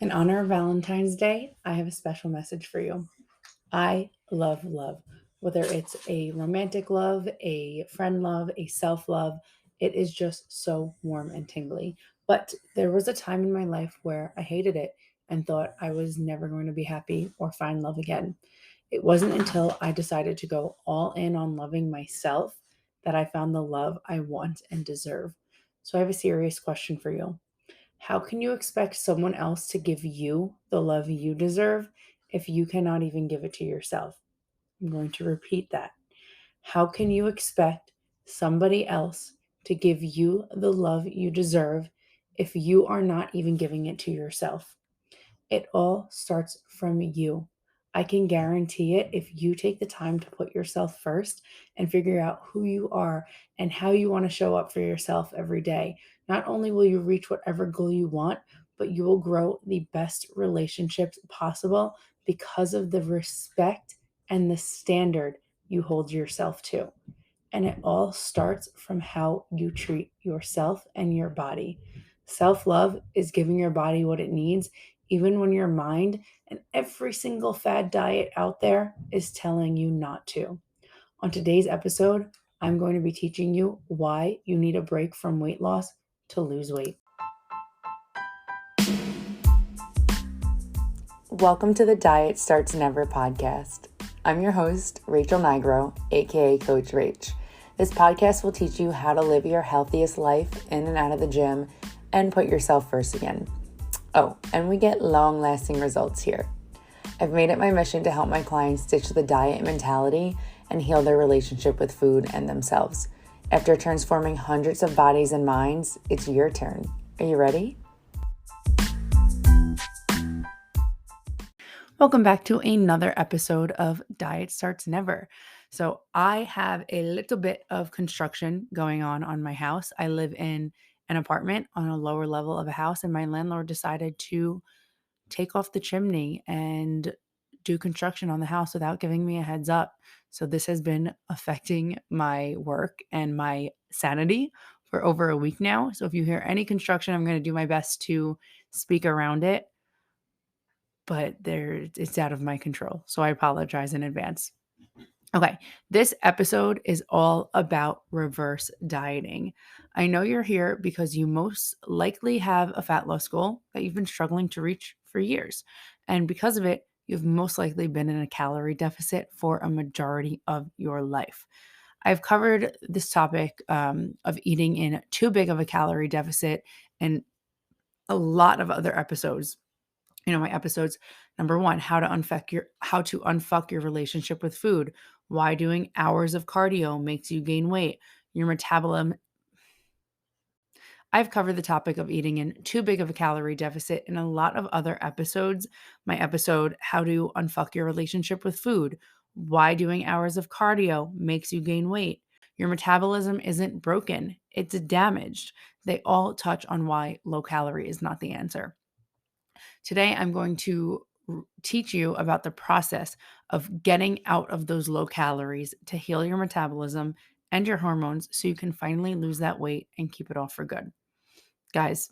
In honor of Valentine's Day, I have a special message for you. I love love, whether it's a romantic love, a friend love, a self love. It is just so warm and tingly. But there was a time in my life where I hated it and thought I was never going to be happy or find love again. It wasn't until I decided to go all in on loving myself that I found the love I want and deserve. So I have a serious question for you. How can you expect someone else to give you the love you deserve if you cannot even give it to yourself? I'm going to repeat that. How can you expect somebody else to give you the love you deserve if you are not even giving it to yourself? It all starts from you. I can guarantee it if you take the time to put yourself first and figure out who you are and how you want to show up for yourself every day. Not only will you reach whatever goal you want, but you will grow the best relationships possible because of the respect and the standard you hold yourself to. And it all starts from how you treat yourself and your body. Self love is giving your body what it needs, even when your mind and every single fad diet out there is telling you not to. On today's episode, I'm going to be teaching you why you need a break from weight loss to lose weight. Welcome to the Diet Starts Never podcast. I'm your host, Rachel Nigro, aka Coach Rach. This podcast will teach you how to live your healthiest life in and out of the gym and put yourself first again. Oh, and we get long-lasting results here. I've made it my mission to help my clients ditch the diet mentality and heal their relationship with food and themselves. After transforming hundreds of bodies and minds, it's your turn. Are you ready? Welcome back to another episode of Diet Starts Never. So I have a little bit of construction going on my house. I live in an apartment on a lower level of a house, and my landlord decided to take off the chimney and do construction on the house without giving me a heads up. So this has been affecting my work and my sanity for over a week now. So if you hear any construction, I'm going to do my best to speak around it, but it's out of my control. So I apologize in advance. Okay, this episode is all about reverse dieting. I know you're here because you most likely have a fat loss goal that you've been struggling to reach for years. And because of it, you've most likely been in a calorie deficit for a majority of your life. I've covered this topic of eating in too big of a calorie deficit in a lot of other episodes. My episodes, number 1, how to unfuck your relationship with food, why doing hours of cardio makes you gain weight, your metabolism. I've covered the topic of eating in too big of a calorie deficit in a lot of other episodes. My episode, how to unfuck your relationship with food, why doing hours of cardio makes you gain weight. Your metabolism isn't broken, it's damaged. They all touch on why low calorie is not the answer. Today, I'm going to teach you about the process of getting out of those low calories to heal your metabolism and your hormones so you can finally lose that weight and keep it off for good. Guys,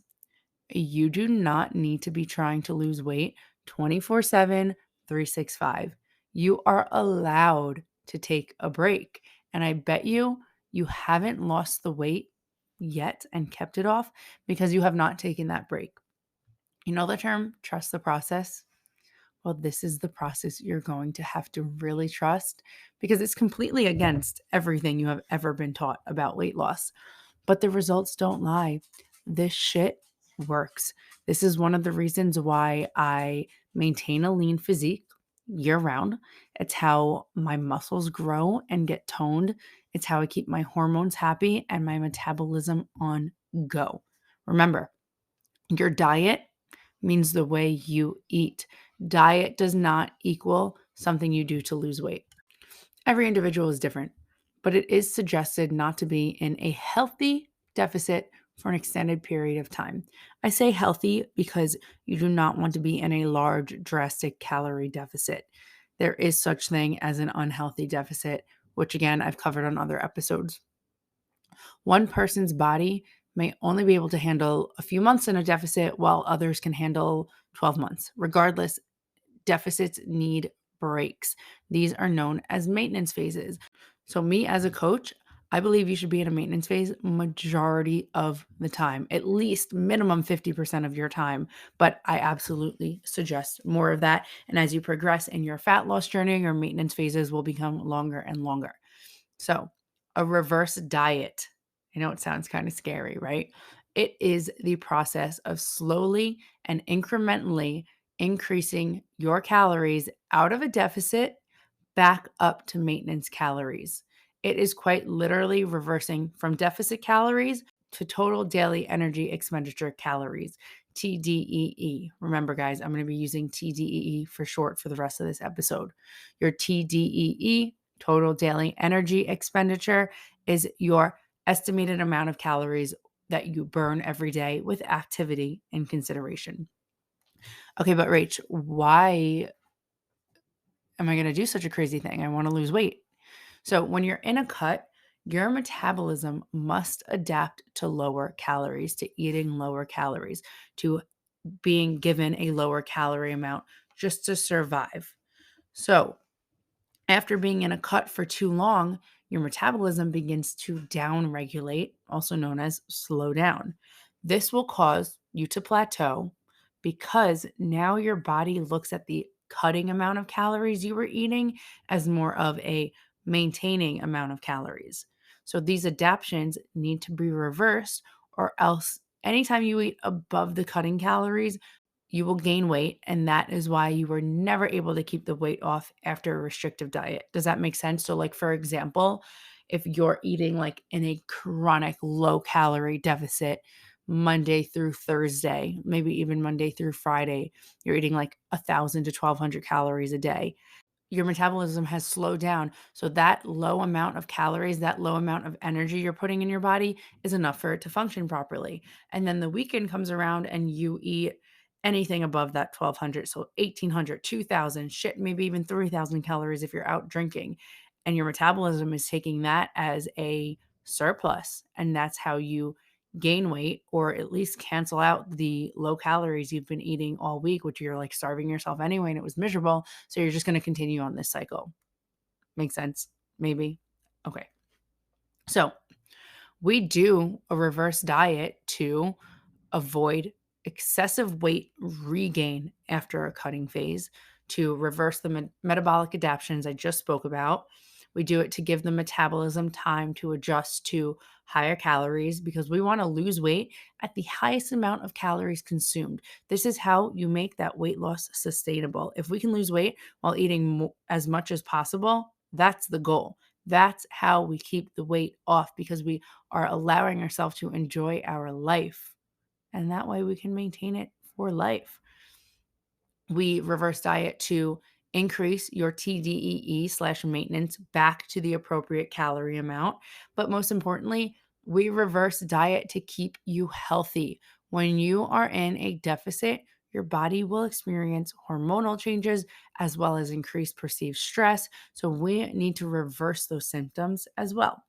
you do not need to be trying to lose weight 24/7, 365. You are allowed to take a break. And I bet you haven't lost the weight yet and kept it off because you have not taken that break. You know the term, trust the process? Well, this is the process you're going to have to really trust because it's completely against everything you have ever been taught about weight loss. But the results don't lie. This shit works. This is one of the reasons why I maintain a lean physique year round. It's how my muscles grow and get toned. It's how I keep my hormones happy and my metabolism on go. Remember, your diet means the way you eat. Diet does not equal something you do to lose weight. Every individual is different, but it is suggested not to be in a healthy deficit for an extended period of time. I say healthy because you do not want to be in a large, drastic calorie deficit. There is such thing as an unhealthy deficit, which again, I've covered on other episodes. One person's body may only be able to handle a few months in a deficit while others can handle 12 months. Regardless, deficits need breaks. These are known as maintenance phases. So, me as a coach, I believe you should be in a maintenance phase majority of the time, at least minimum 50% of your time. But I absolutely suggest more of that. And as you progress in your fat loss journey, your maintenance phases will become longer and longer. So, a reverse diet. I know it sounds kind of scary, right? It is the process of slowly and incrementally increasing your calories out of a deficit back up to maintenance calories. It is quite literally reversing from deficit calories to total daily energy expenditure calories, TDEE. Remember, guys, I'm going to be using TDEE for short for the rest of this episode. Your TDEE, total daily energy expenditure, is your estimated amount of calories that you burn every day with activity in consideration. Okay, but Rach, why am I going to do such a crazy thing? I want to lose weight. So, when you're in a cut, your metabolism must adapt to lower calories, to eating lower calories, to being given a lower calorie amount just to survive. So, after being in a cut for too long, your metabolism begins to downregulate, also known as slow down. This will cause you to plateau because now your body looks at the cutting amount of calories you were eating as more of a maintaining amount of calories. So these adaptations need to be reversed, or else anytime you eat above the cutting calories, you will gain weight, and that is why you were never able to keep the weight off after a restrictive diet. Does that make sense? So, like, for example, if you're eating like in a chronic low calorie deficit Monday through Thursday, maybe even Monday through Friday, you're eating like 1,000 to 1,200 calories a day, your metabolism has slowed down. So that low amount of calories, that low amount of energy you're putting in your body is enough for it to function properly. And then the weekend comes around and you eat anything above that 1,200. So 1,800, 2,000, shit, maybe even 3,000 calories if you're out drinking. And your metabolism is taking that as a surplus. And that's how you gain weight, or at least cancel out the low calories you've been eating all week, which you're like starving yourself anyway and it was miserable. So you're just going to continue on this cycle. Make sense? Maybe. Okay. So we do a reverse diet to avoid excessive weight regain after a cutting phase, to reverse the metabolic adaptations I just spoke about. We do it to give the metabolism time to adjust to higher calories because we want to lose weight at the highest amount of calories consumed. This is how you make that weight loss sustainable. If we can lose weight while eating as much as possible, that's the goal. That's how we keep the weight off, because we are allowing ourselves to enjoy our life. And that way we can maintain it for life. We reverse diet to increase your TDEE/maintenance back to the appropriate calorie amount. But most importantly, we reverse diet to keep you healthy. When you are in a deficit, your body will experience hormonal changes as well as increased perceived stress. So we need to reverse those symptoms as well.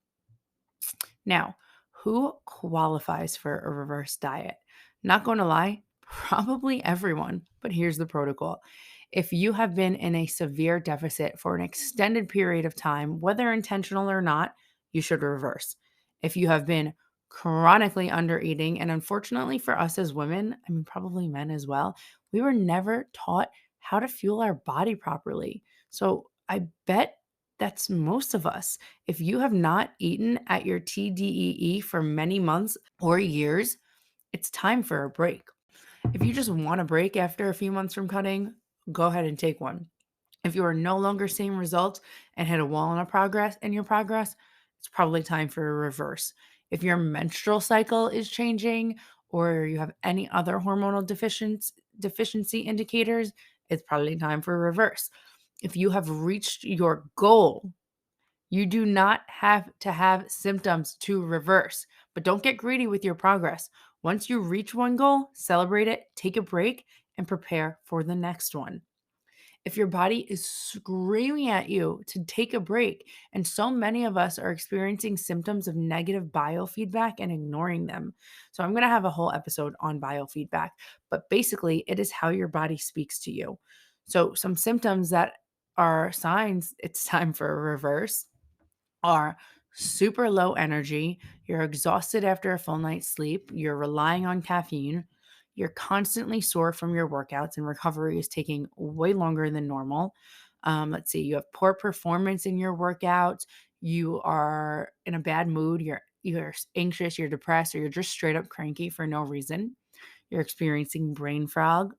Now, who qualifies for a reverse diet? Not going to lie, probably everyone, but here's the protocol. If you have been in a severe deficit for an extended period of time, whether intentional or not, you should reverse. If you have been chronically undereating, and unfortunately for us as women, I mean, probably men as well, we were never taught how to fuel our body properly. So I bet that's most of us. If you have not eaten at your TDEE for many months or years, it's time for a break. If you just want a break after a few months from cutting, go ahead and take one. If you are no longer seeing results and hit a wall in your progress, it's probably time for a reverse. If your menstrual cycle is changing or you have any other hormonal deficiency indicators, it's probably time for a reverse. If you have reached your goal, you do not have to have symptoms to reverse, but don't get greedy with your progress. Once you reach one goal, celebrate it, take a break, and prepare for the next one. if your body is screaming at you to take a break. And so many of us are experiencing symptoms of negative biofeedback and ignoring them. So, I'm going to have a whole episode on biofeedback, but basically, it is how your body speaks to you. So, some symptoms that are signs it's time for a reverse are super low energy, you're exhausted after a full night's sleep, you're relying on caffeine, you're constantly sore from your workouts, and recovery is taking way longer than normal. Let's see, you have poor performance in your workouts, you are in a bad mood, you're anxious, you're depressed, or you're just straight up cranky for no reason. You're experiencing brain fog.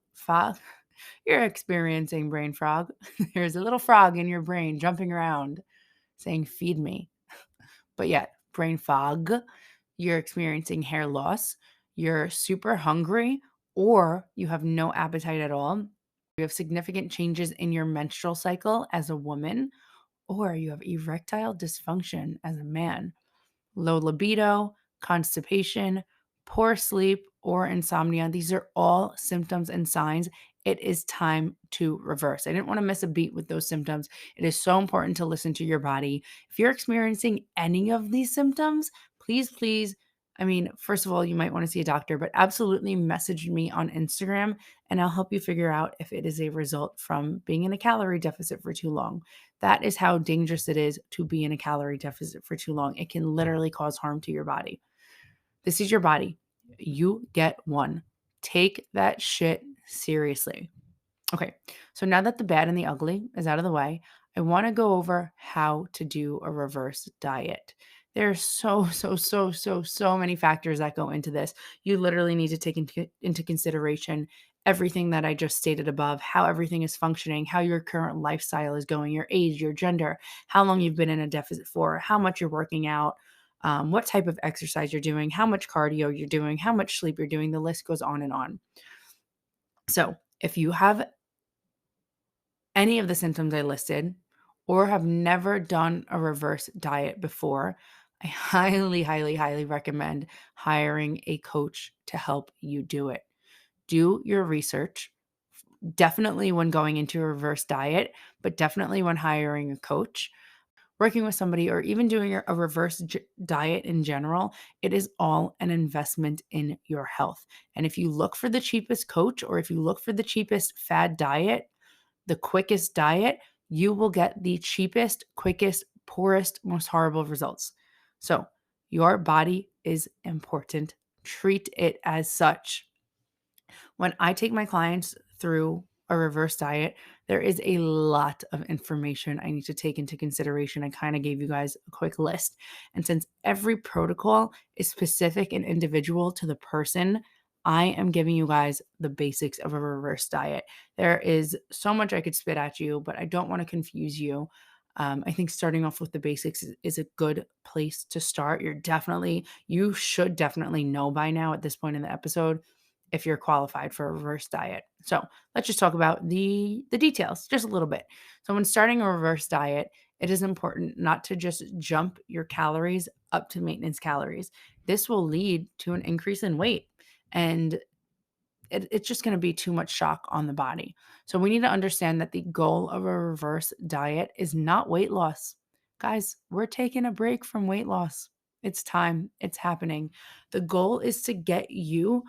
You're experiencing brain frog. There's a little frog in your brain jumping around saying, "Feed me." But yeah, brain fog, you're experiencing hair loss, you're super hungry, or you have no appetite at all. You have significant changes in your menstrual cycle as a woman, or you have erectile dysfunction as a man. Low libido, constipation, poor sleep, or insomnia. These are all symptoms and signs. It is time to reverse. I didn't want to miss a beat with those symptoms. It is so important to listen to your body. If you're experiencing any of these symptoms, please, I mean, first of all, you might want to see a doctor, but absolutely message me on Instagram and I'll help you figure out if it is a result from being in a calorie deficit for too long. That is how dangerous it is to be in a calorie deficit for too long. It can literally cause harm to your body. This is your body. You get one. Take that shit seriously. Okay, so now that the bad and the ugly is out of the way, I want to go over how to do a reverse diet. There's so many factors that go into this. You literally need to take into consideration everything that I just stated above, how everything is functioning, how your current lifestyle is going, your age, your gender, how long you've been in a deficit for, how much you're working out, what type of exercise you're doing, how much cardio you're doing, how much sleep you're doing. The list goes on and on. So, if you have any of the symptoms I listed or have never done a reverse diet before, I highly recommend hiring a coach to help you do it. Do your research, definitely when going into a reverse diet, but definitely when hiring a coach. Working with somebody or even doing a reverse diet in general, it is all an investment in your health. And if you look for the cheapest coach or if you look for the cheapest fad diet, the quickest diet, you will get the cheapest, quickest, poorest, most horrible results. So, your body is important. Treat it as such. When I take my clients through a reverse diet, there is a lot of information I need to take into consideration. I kind of gave you guys a quick list. And since every protocol is specific and individual to the person, I am giving you guys the basics of a reverse diet. There is so much I could spit at you, but I don't want to confuse you. I think starting off with the basics is a good place to start. You should definitely know by now at this point in the episode if you're qualified for a reverse diet. So let's just talk about the details just a little bit. So when starting a reverse diet, it is important not to just jump your calories up to maintenance calories. This will lead to an increase in weight and it's just going to be too much shock on the body. So we need to understand that the goal of a reverse diet is not weight loss. Guys, we're taking a break from weight loss. It's time. It's happening. The goal is to get you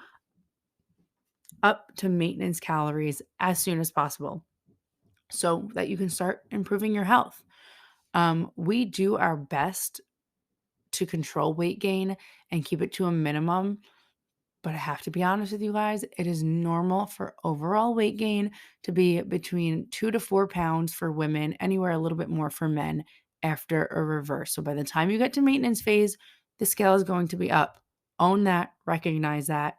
up to maintenance calories as soon as possible so that you can start improving your health. We do our best to control weight gain and keep it to a minimum. But I have to be honest with you guys, it is normal for overall weight gain to be between 2 to 4 pounds for women, anywhere a little bit more for men after a reverse. So by the time you get to maintenance phase, the scale is going to be up. Own that, recognize that.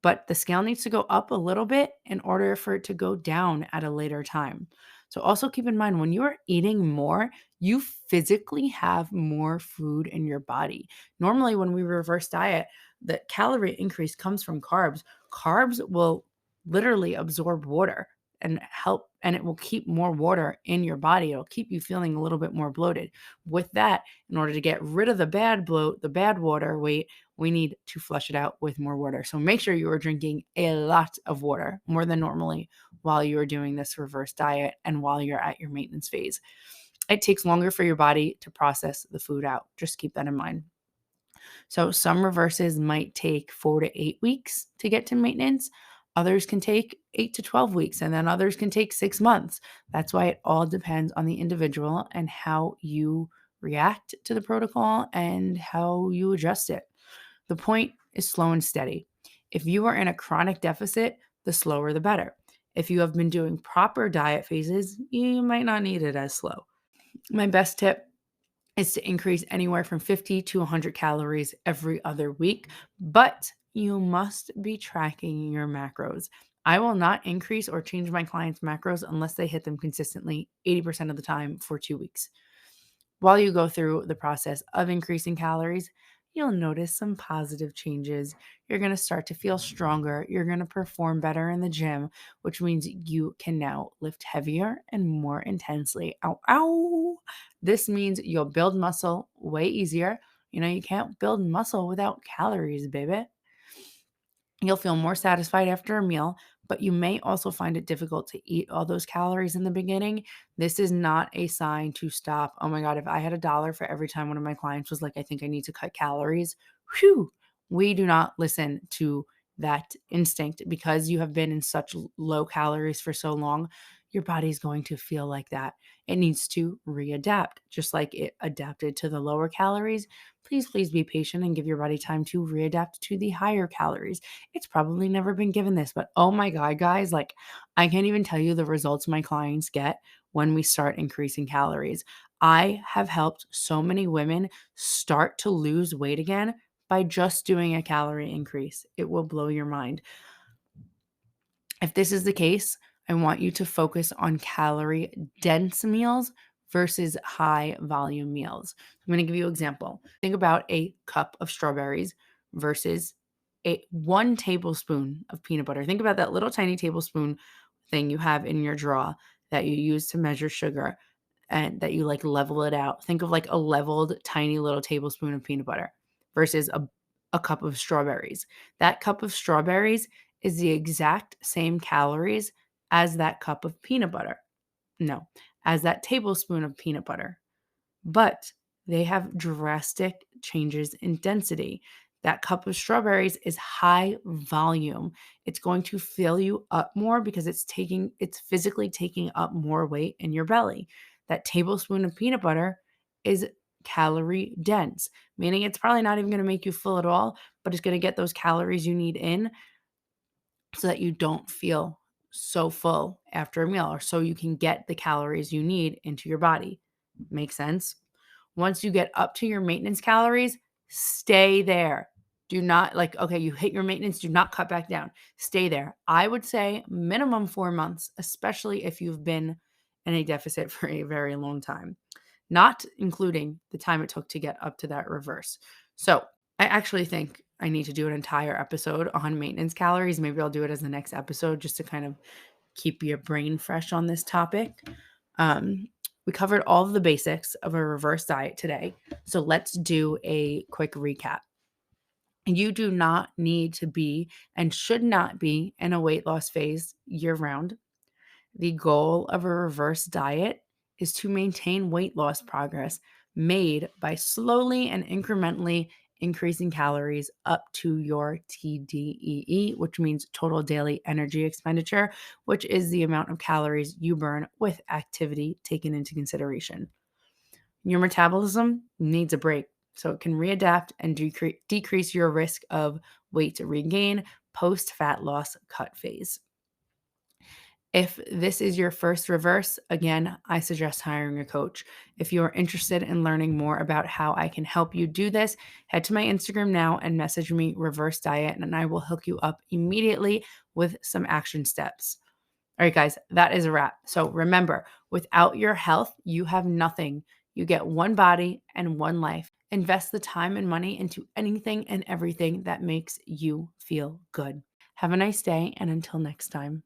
But the scale needs to go up a little bit in order for it to go down at a later time. So also keep in mind when you are eating more, you physically have more food in your body. Normally, when we reverse diet, the calorie increase comes from carbs. Carbs will literally absorb water. and help, and it will keep more water in your body. It'll keep you feeling a little bit more bloated. With that, in order to get rid of the bad bloat, the bad water weight, we need to flush it out with more water. So make sure you are drinking a lot of water, more than normally, while you are doing this reverse diet and while you're at your maintenance phase. It takes longer for your body to process the food out. Just keep that in mind. So some reverses might take 4 to 8 weeks to get to maintenance. Others can take 8 to 12 weeks, and then others can take 6 months. That's why it all depends on the individual and how you react to the protocol and how you adjust it. The point is slow and steady. If you are in a chronic deficit, the slower the better. If you have been doing proper diet phases, you might not need it as slow. My best tip is to increase anywhere from 50 to 100 calories every other week, but you must be tracking your macros. I will not increase or change my clients' macros unless they hit them consistently 80% of the time for 2 weeks. While you go through the process of increasing calories, you'll notice some positive changes. You're going to start to feel stronger. You're going to perform better in the gym, which means you can now lift heavier and more intensely. Ow, ow. This means you'll build muscle way easier. You can't build muscle without calories, baby. You'll feel more satisfied after a meal, but you may also find it difficult to eat all those calories in the beginning. This is not a sign to stop. Oh my God, if I had $1 for every time one of my clients was like, I think I need to cut calories, whew, we do not listen to that instinct because you have been in such low calories for so long. Your body's going to feel like that. It needs to readapt, just like it adapted to the lower calories. Please be patient and give your body time to readapt to the higher calories. It's probably never been given this, but oh my God, guys, like I can't even tell you the results my clients get when we start increasing calories. I have helped so many women start to lose weight again by just doing a calorie increase. It will blow your mind. If this is the case, I want you to focus on calorie dense meals versus high volume meals. I'm going to give you an example. Think about a cup of strawberries versus 1 tablespoon of peanut butter. Think about that little tiny tablespoon thing you have in your drawer that you use to measure sugar and that you like level it out. Think of like a leveled tiny little tablespoon of peanut butter versus a cup of strawberries. That cup of strawberries is the exact same calories as that cup of peanut butter. No, as that tablespoon of peanut butter. But they have drastic changes in density. That cup of strawberries is high volume. It's going to fill you up more because it's physically taking up more weight in your belly. That tablespoon of peanut butter is calorie dense, meaning it's probably not even going to make you full at all, but it's going to get those calories you need in so that you don't feel so full after a meal, or so you can get the calories you need into your body. Make sense? Once you get up to your maintenance calories, stay there. Do not okay, you hit your maintenance, do not cut back down. Stay there. I would say minimum 4 months, especially if you've been in a deficit for a very long time, not including the time it took to get up to that reverse. So I actually think I need to do an entire episode on maintenance calories. Maybe I'll do it as the next episode just to kind of keep your brain fresh on this topic. We covered all of the basics of a reverse diet today. So let's do a quick recap. You do not need to be and should not be in a weight loss phase year round. The goal of a reverse diet is to maintain weight loss progress made by slowly and incrementally increasing calories up to your TDEE, which means total daily energy expenditure, which is the amount of calories you burn with activity taken into consideration. Your metabolism needs a break, so it can readapt and decrease your risk of weight regain post-fat loss cut phase. If this is your first reverse, again, I suggest hiring a coach. If you are interested in learning more about how I can help you do this, head to my Instagram now and message me reverse diet, and I will hook you up immediately with some action steps. All right, guys, that is a wrap. So remember, without your health, you have nothing. You get one body and one life. Invest the time and money into anything and everything that makes you feel good. Have a nice day, and until next time.